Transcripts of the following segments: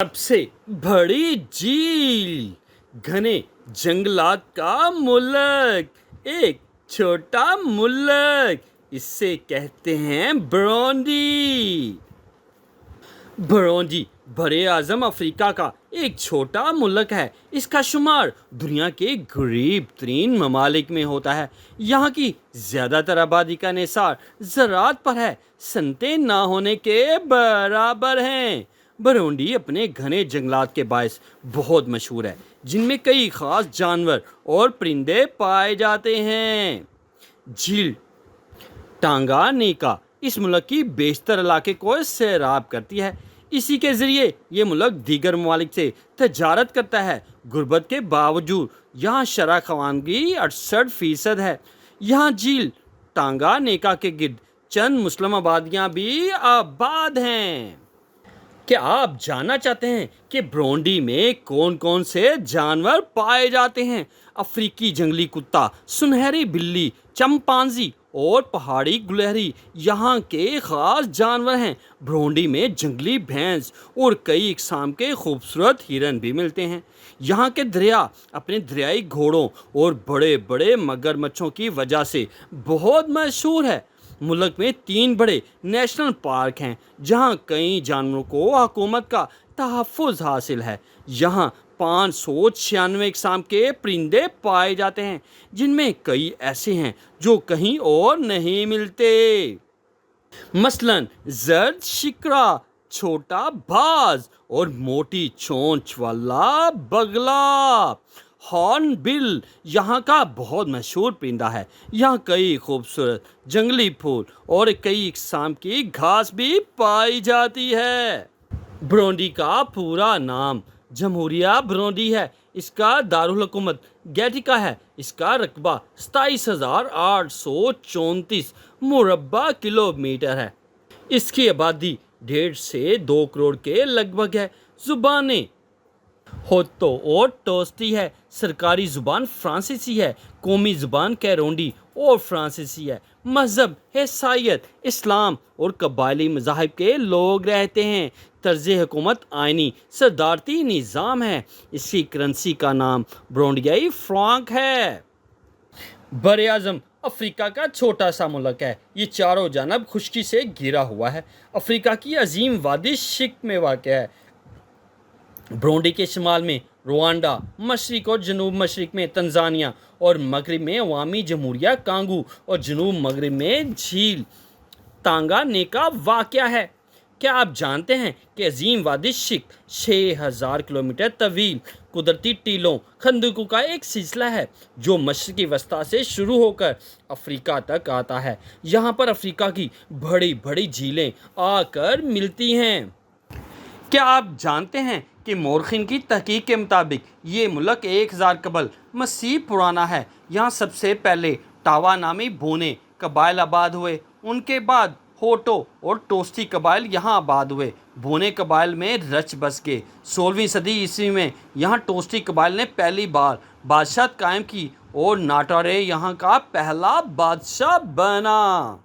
सबसे बड़ी झील, घने जंगलात का मुल्क, एक छोटा मुल्क, इससे कहते हैं बुरुंडी। बुरुंडी बड़े आज़म अफ्रीका का एक छोटा मुल्क है। इसका शुमार दुनिया के गरीब तरीन ममालिक में होता है। यहाँ की ज़्यादातर आबादी का निसार ज़राअत पर है, सनतें ना होने के बराबर हैं। बुरुंडी अपने घने जंगलात के बायस बहुत मशहूर है, जिनमें कई ख़ास जानवर और परिंदे पाए जाते हैं। झील टांगानिका इस मुल्क की बेशतर इलाके को सैराब करती है। इसी के ज़रिए ये मुल्क दीगर ममालिक से तजारत करता है। गुर्बत के बावजूद यहाँ शरह ख़वानगी 68% है। यहाँ झील टांगानिका के गिर्द चंद मुस्लिम आबादियाँ भी आबाद हैं। क्या आप जानना चाहते हैं कि बुरुंडी में कौन कौन से जानवर पाए जाते हैं? अफ्रीकी जंगली कुत्ता, सुनहरी बिल्ली, चंपांजी और पहाड़ी गुलहरी यहाँ के ख़ास जानवर हैं। बुरुंडी में जंगली भैंस और कई इकसाम के खूबसूरत हिरन भी मिलते हैं। यहाँ के दरिया अपने दरियाई घोड़ों और बड़े बड़े मगरमच्छों की वजह से बहुत मशहूर है। मुल्क में 3 बड़े नेशनल पार्क हैं, जहाँ कई जानवरों को हुकूमत का तहफ़्फ़ुज़ हासिल है। यहाँ 596 इकसाम के परिंदे पाए जाते हैं, जिनमें कई ऐसे हैं जो कहीं और नहीं मिलते। मसलन जर्द शिकरा, छोटा बाज और मोटी चोंच वाला बगला। हॉर्नबिल यहाँ का बहुत मशहूर परिंदा है। यहाँ कई खूबसूरत जंगली फूल और कई इकसाम की घास भी पाई जाती है। बुरुंडी का पूरा नाम जमहूरिया बुरुंडी है। इसका दारुल हुकूमत गैटिका है। इसका रकबा 27,834 मुरब्बा किलोमीटर है। इसकी आबादी 1.5 से 2 करोड़ के लगभग है। ज़ुबानें होतो और टोस्टी है। सरकारी ज़ुबान फ्रांसीसी है। कौमी ज़ुबान कैरोंडी और फ्रांसीसी है। मज़हब ईसाईयत, इस्लाम और कबायली मज़ाहिब के लोग रहते हैं। तर्ज़ हुकूमत आइनी सदारती निज़ाम है। इसकी करेंसी का नाम बुरुंडियाई फ्रांक है। बर आज़म अफ्रीका का छोटा सा मुल्क है। ये चारों जानब खुश्की से घिरा हुआ है। अफ्रीका की अजीम वादी शिक में वाक़ है। बुरुंडी के शुमाल में रुवांडा, मशरिक और जनूब मशरिक में तंजानिया और मगरिब में अवामी जमहूरिया कांगो और जनूब मगरिब में झील टांगानिका वाक़या है। क्या आप जानते हैं कि अजीम वादी शिक 6000 किलोमीटर तवील कुदरती टीलों खंदकों का एक सिलसिला है, जो मशरिकी वस्ता से शुरू होकर अफ्रीका तक आता है। यहाँ पर अफ्रीका की बड़ी बड़ी झीलें आकर मिलती हैं। क्या आप जानते हैं कि मोरखिन की तहकीक के मुताबिक ये मुल्क 1000 कबल मसीह पुराना है। यहाँ सबसे पहले टावा नामी बोने कबाइल आबाद हुए। उनके बाद होटो और टोस्टी कबाइल यहाँ आबाद हुए। बोने कबाइल में रच बस गए। 16वीं सदी ईस्वी में यहाँ टोस्टी कबाइल ने पहली बार बादशाह कायम की और नाटारे यहाँ का पहला बादशाह बना।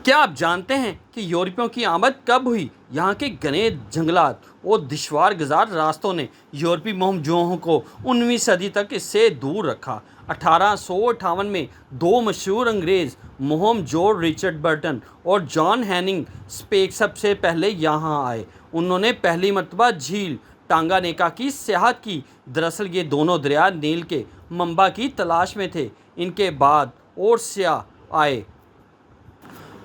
क्या आप जानते हैं कि यूरोपियों की आमद कब हुई? यहाँ के घने जंगलात और दुश्वार गुजार रास्तों ने यूरोपी मोहमजोहों को 19वीं सदी तक इससे दूर रखा। 1858 में 2 मशहूर अंग्रेज़ मोहमजो रिचर्ड बर्टन और जॉन हैनिंग स्पेक सबसे पहले यहाँ आए। उन्होंने पहली मरतबा झील टांगानिका की सयाहत की। दरअसल ये दोनों दरिया नील के मंबा की तलाश में थे। इनके बाद और सयाह आए।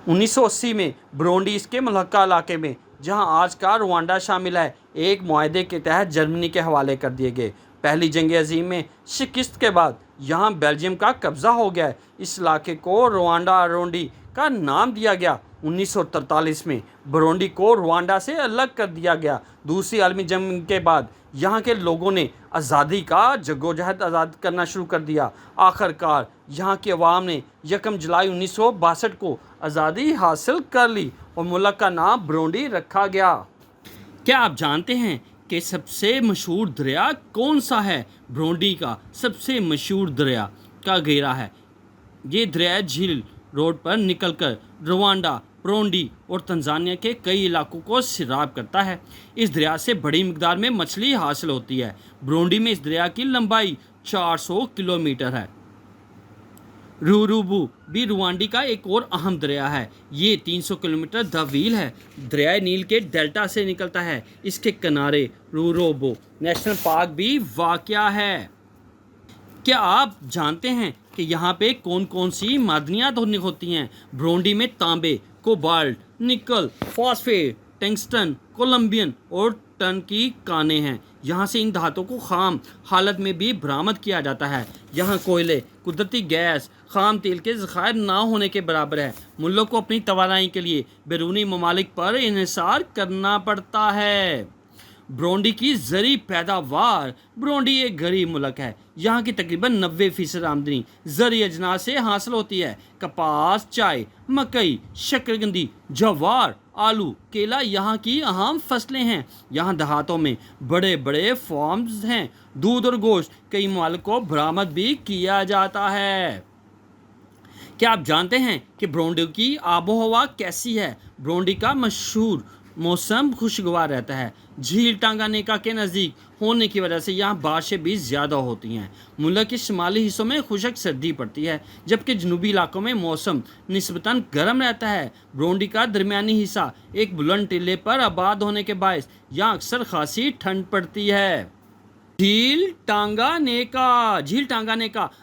1980 में बुरुंडी इसके मुल्का इलाके में, जहां आज का रुवांडा शामिल है, एक मुआहदे के तहत जर्मनी के हवाले कर दिए गए। पहली जंग अजीम में शिकस्त के बाद यहाँ बेल्जियम का कब्ज़ा हो गया है। इस इलाके को रुवांडा अरुंडी का नाम दिया गया। 1943 में बुरुंडी को रुवांडा से अलग कर दिया गया। दूसरी आलमी जंग के बाद यहाँ के लोगों ने आज़ादी का जद्दोजहद आज़ाद करना शुरू कर दिया। आखिरकार यहाँ की अवाम ने 1 जुलाई 1962 को आज़ादी हासिल कर ली और मुल्क का नाम बुरुंडी रखा गया। क्या आप जानते हैं कि सबसे मशहूर दरिया कौन सा है? बुरुंडी का सबसे मशहूर दरिया का घेरा है। ये दरिया झील रोड पर निकलकर रुवांडा ब्रूंडी और तंजानिया के कई इलाकों को सैराब करता है। इस दरिया से बड़ी मिकदार में मछली हासिल होती है। ब्रूंडी में इस दरिया की लंबाई 400 किलोमीटर है। रूरूबू भी रुवांडी का एक और अहम दरिया है। ये 300 किलोमीटर तवील है। दरिया नील के डेल्टा से निकलता है। इसके किनारे रूरोबो नेशनल पार्क भी वाक़या है। क्या आप जानते हैं कि यहाँ पे कौन कौन सी मादनियात होती हैं? ब्रूंडी में तांबे, कोबाल्ट, निकल, फॉस्फेट, टंगस्टन, कोलंबियन और टन की कानें हैं। यहाँ से इन धातुओं को खाम हालत में भी बरामद किया जाता है। यहाँ कोयले, कुदरती गैस, खाम तेल के ज़खायर ना होने के बराबर है। मुल्क को अपनी तवानाई के लिए बैरूनी ममालिक पर इन्हिसार करना पड़ता है। ब्रूंडी की ज़री पैदावार। ब्रूंडी एक गरीब मुल्क है। यहाँ की तकरीबन 90% आमदनी ज़री अजनास से हासिल होती है। कपास, चाय, मकई, शक्करकंदी, जवार, आलू, केला यहाँ की अहम फसलें हैं। यहाँ देहातों में बड़े बड़े फार्म्स हैं। दूध और गोश्त कई ममालिक को बरामद भी किया जाता है। क्या आप जानते हैं कि ब्रूंडी की आबो हवा कैसी है? ब्रूंडी का मशहूर मौसम खुशगवार रहता है। झील टांगानेका के नज़दीक होने की वजह से यहाँ बारिशें भी ज़्यादा होती हैं। मुल्क के शुमाली हिस्सों में खुशक सर्दी पड़ती है, जबकि जनूबी इलाकों में मौसम निस्बतन गर्म रहता है। ब्रूंडी का दरमियानी हिस्सा एक बुलंद टीले पर आबाद होने के बायस यहाँ अक्सर खासी ठंड पड़ती है। झील टांगानेका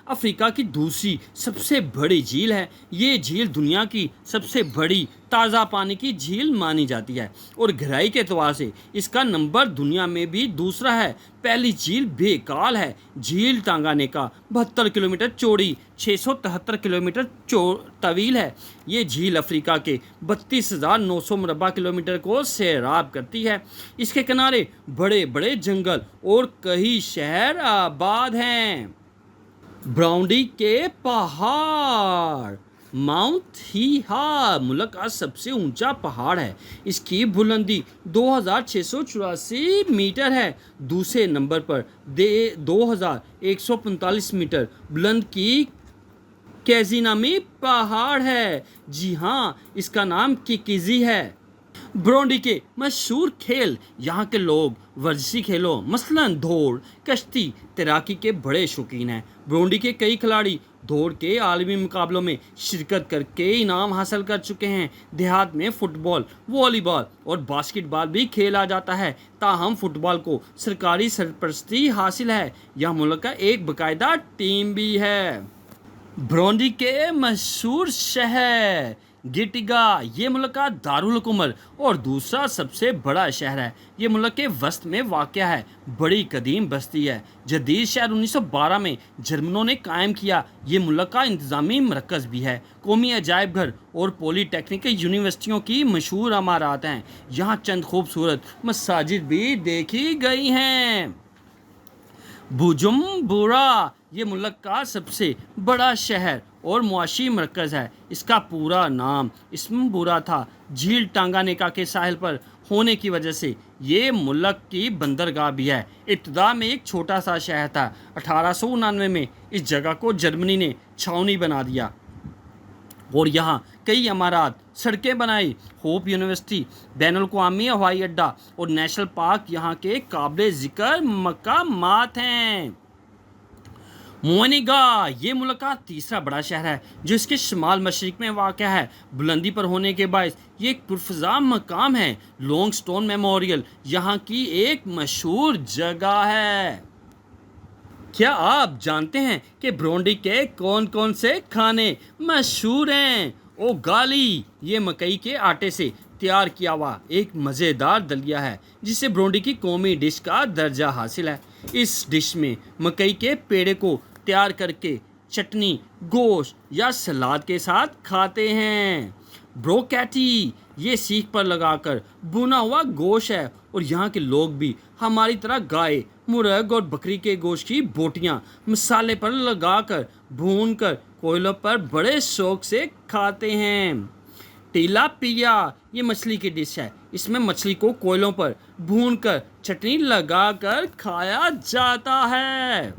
अफ्रीका की दूसरी सबसे बड़ी झील है। ये झील दुनिया की सबसे बड़ी ताज़ा पानी की झील मानी जाती है और गहराई के एतबार से इसका नंबर दुनिया में भी दूसरा है। पहली झील बेकाल है। झील टांगानेका 72 किलोमीटर चौड़ी, 673 किलोमीटर तवील है। ये झील अफ्रीका के 32,900 मुरबा किलोमीटर को सैराब करती है। इसके किनारे बड़े बड़े जंगल और कई शहर आबाद हैं। ब्रूंडी के पहाड़। माउंट हीहा मुल्क का सबसे ऊंचा पहाड़ है। इसकी बुलंदी 2684 मीटर है। दूसरे नंबर पर 2145 मीटर बुलंद की कैजीनामी पहाड़ है। जी हाँ, इसका नाम किकिजी है। ब्रूंडी के मशहूर खेल। यहाँ के लोग वर्जिशी खेलों मसलन दौड़, कश्ती, तैराकी के बड़े शौकीन हैं। ब्रूंडी के कई खिलाड़ी दौड़ के आलमी मुकाबलों में शिरकत करके इनाम हासिल कर चुके हैं। देहात में फुटबॉल, वॉलीबॉल और बास्केटबॉल भी खेला जाता है। ताहम फुटबॉल को सरकारी सरपरस्ती हासिल है। यह मुल्क का एक बाकायदा टीम भी है। ब्रूंडी के मशहूर शहर। गिटिगा ये मुल्क का दारुल हुकूमत और दूसरा सबसे बड़ा शहर है। ये मुल्क के वस्त में वाक़या है। बड़ी कदीम बस्ती है। जदीद शहर 1912 में जर्मनों ने कायम किया। ये मुल्क का इंतज़ामी मरकज़ भी है। कौमी अजायब घर और पॉलीटेक्निक यूनिवर्सिटियों की मशहूर इमारत हैं। यहाँ चंद खूबसूरत मसाजिद भी देखी गई हैं। बुजुम्बुरा ये मुल्क का सबसे बड़ा शहर और मुआशी मरकज़ है। इसका पूरा नाम इस्मबुरा था। झील टांगानेका के साहिल पर होने की वजह से ये मुल्क की बंदरगाह भी है। इब्तिदा में एक छोटा सा शहर था। 1899 में इस जगह को जर्मनी ने छावनी बना दिया और यहाँ कई इमारत, सड़कें बनाई। होप यूनिवर्सिटी, बैनुल-अक़वामी हवाई अड्डा और नेशनल पार्क यहाँ के काबिल ज़िक्र मकामात हैं। मोनिगा ये मुल्क का तीसरा बड़ा शहर है जो इसके शुमाल मशरिक में वाक़या है। बुलंदी पर होने के बायस ये एक पुरफ़ज़ा मकाम है। लॉन्ग स्टोन मेमोरियल यहाँ की एक मशहूर जगह है। क्या आप जानते हैं कि ब्रूंडी के कौन कौन से खाने मशहूर हैं? ओगाली ये मकई के आटे से तैयार किया हुआ एक मज़ेदार दलिया है जिसे ब्रूंडी की कौमी डिश का दर्जा हासिल है। इस डिश में मकई के पेड़े को तैयार करके चटनी, गोश्त या सलाद के साथ खाते हैं। ब्रोकैटी ये सीख पर लगाकर भुना हुआ गोश्त है और यहाँ के लोग भी हमारी तरह गाय, मुर्ग और बकरी के गोश्त की बोटियाँ मसाले पर लगाकर भूनकर कोयलों पर बड़े शौक से खाते हैं। टिलापिया ये मछली की डिश है। इसमें मछली को कोयलों पर भूनकर चटनी लगाकर खाया जाता है।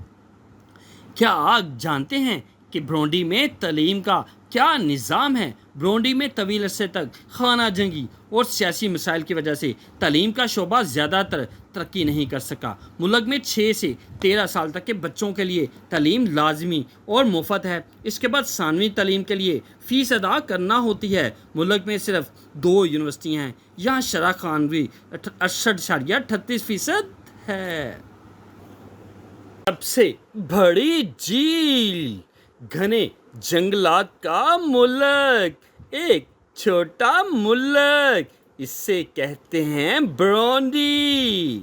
क्या आप जानते हैं कि ब्रूंडी में तालीम का کیا نظام ہے؟ برونڈی میں طویل عرصے تک خانہ جنگی اور سیاسی مسائل کی وجہ سے تعلیم کا شعبہ زیادہ تر ترقی نہیں کر سکا۔ ملک میں 6 سے 13 سال تک کے بچوں کے لیے تعلیم لازمی اور مفت ہے۔ اس کے بعد ثانوی تعلیم کے لیے فیس ادا کرنا ہوتی ہے۔ ملک میں صرف 2 یونیورسٹیاں ہیں۔ یہاں شرح خواندگی 68.38% ہے۔ سب سے بڑی جھیل، گھنے جنگلات کا ملک، ایک چھوٹا ملک، اسے کہتے ہیں برونڈی۔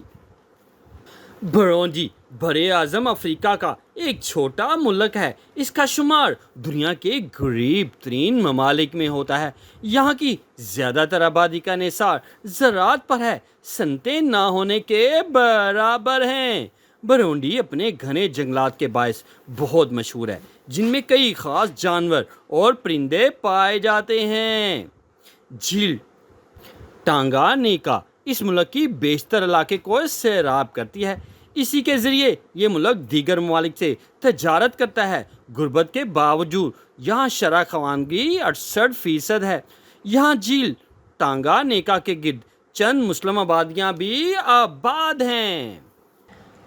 برونڈی بر اعظم افریقہ کا ایک چھوٹا ملک ہے۔ اس کا شمار دنیا کے غریب ترین ممالک میں ہوتا ہے۔ یہاں کی زیادہ تر آبادی کا انحصار زراعت پر ہے، صنعتیں نہ ہونے کے برابر ہیں۔ برونڈی اپنے گھنے جنگلات کے باعث بہت مشہور ہے، جن میں کئی خاص جانور اور پرندے پائے جاتے ہیں۔ جھیل ٹانگانیکا اس ملک کی بیشتر علاقے کو سیراب کرتی ہے۔ اسی کے ذریعے یہ ملک دیگر ممالک سے تجارت کرتا ہے۔ غربت کے باوجود یہاں شرح خواندگی 68% ہے۔ یہاں جھیل ٹانگانیکا کے گرد چند مسلم آبادیاں بھی آباد ہیں۔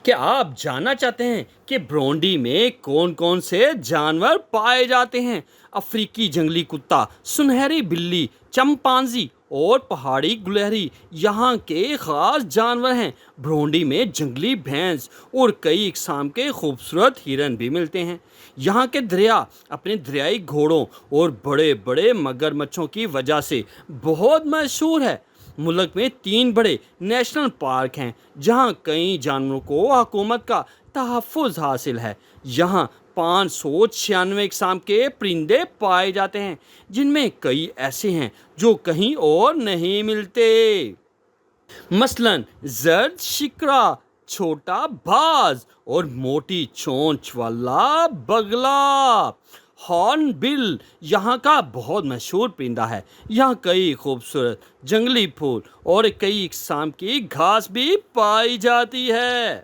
کیا آپ جاننا چاہتے ہیں کہ برونڈی میں کون کون سے جانور پائے جاتے ہیں؟ افریقی جنگلی کتا، سنہری بلی، چمپانزی اور پہاڑی گلہری یہاں کے خاص جانور ہیں۔ برونڈی میں جنگلی بھینس اور کئی اقسام کے خوبصورت ہرن بھی ملتے ہیں۔ یہاں کے دریا اپنے دریائی گھوڑوں اور بڑے بڑے مگرمچھوں کی وجہ سے بہت مشہور ہے۔ ملک میں 3 بڑے نیشنل پارک ہیں، جہاں کئی جانوروں کو حکومت کا تحفظ حاصل ہے۔ یہاں 596 اقسام کے پرندے پائے جاتے ہیں، جن میں کئی ایسے ہیں جو کہیں اور نہیں ملتے۔ مثلاً زرد شکرا، چھوٹا باز اور موٹی چونچ والا بگلا۔ ہارن بل یہاں کا بہت مشہور پرندہ ہے۔ یہاں کئی خوبصورت جنگلی پھول اور کئی اقسام کی گھاس بھی پائی جاتی ہے۔